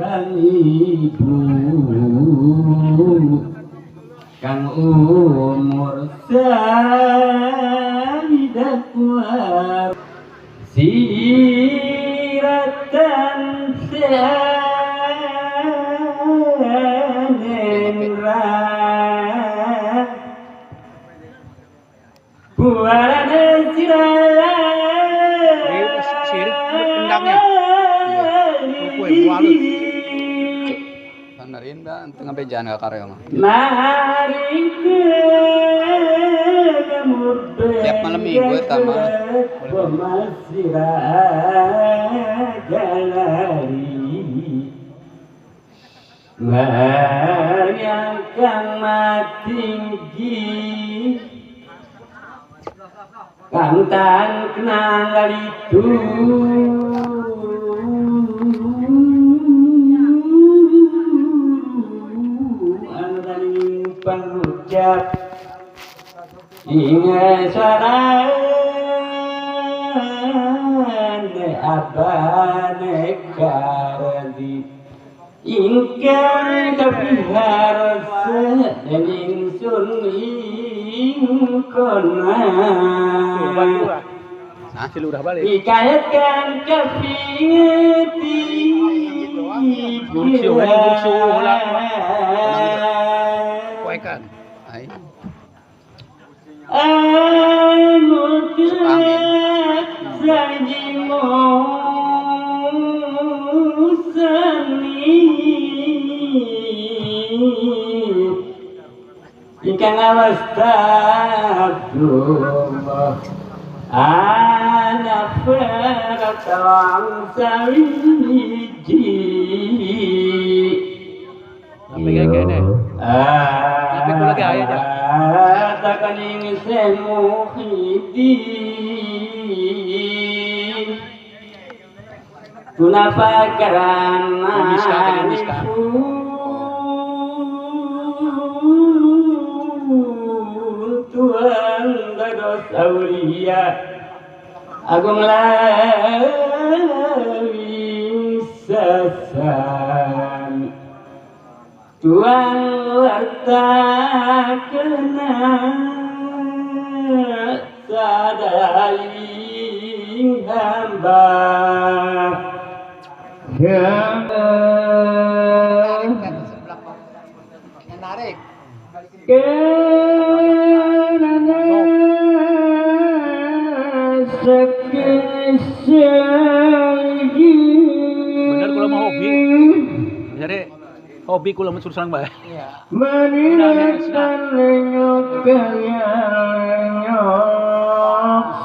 kang ibu kang umur samidakuar siratan sanenra buarane siraya sirip pendangnya kue walut benerin dah tengah bejan gak karya mah tiap malam minggu tamu yang tinggi kantan kenal itu anu pengucap ingat sarane abane kardi ingkang kapiharsa dan ingsun ingkona udah balik dikaitkan kafiti bursu ulang kuekan ai ikan awastagfirullah ana faratang sawiji sampai kayak gini sampai ku lagi aja takaning semuhidin tunafakaran Tuhan dados aulia agung lawing sasan Tuhan wartakena sadaling hamba narik bener kalau mau hobi jadi hobi kalau mau suruh bae iya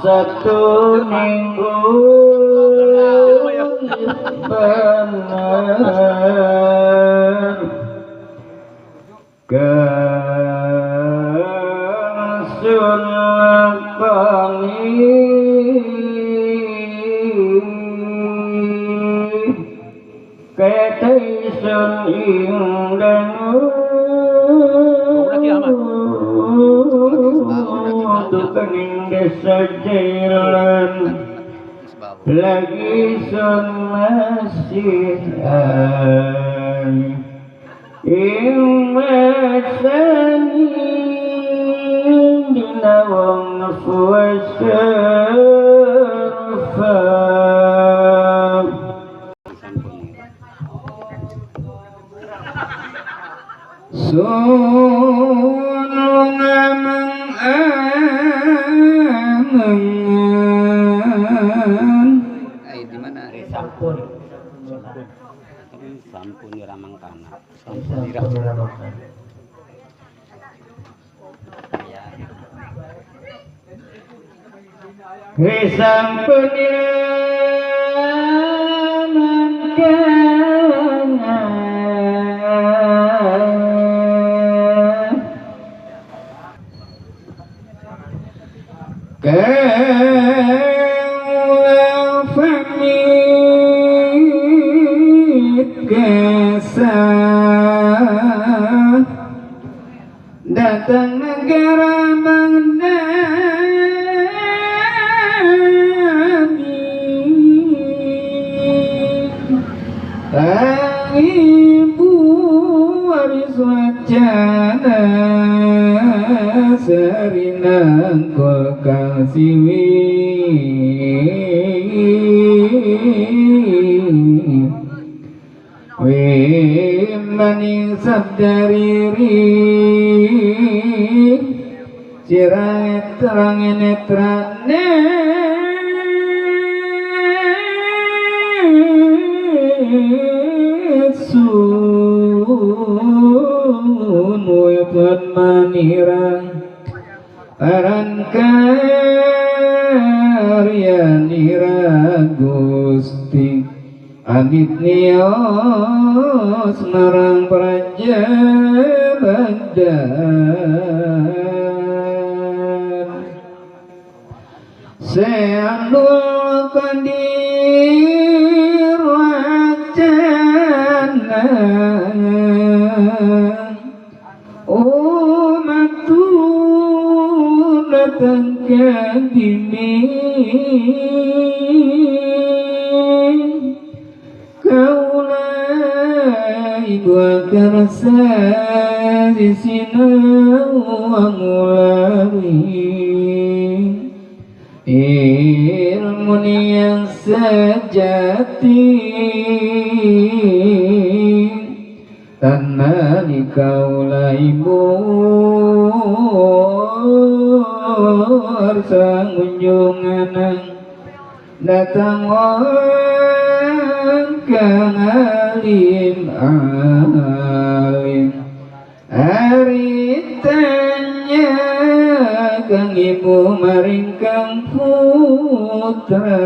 satu minggu benar kesulapani ketaisun indanu tukaning desa jailan lagi sun masihan Imasani dinawang fuasarfam Sunung amang-amangan di mana sampun sampun ramang tanah sampun sampun datang negara Baghdad ibu waris wacana sarinang kol kang siwi maning sabdariri cirang terang netrane sun wepan manirang aran karyanira Gusti Adit nios marang praja badan seandul kandir wacana umatun datang ke dini kaulai dua kerasa di sinau angulari ilmu yang sejati tanah di kaulai bor sang unjungan datang kang alim alim aritanya kang ibu maring kang putra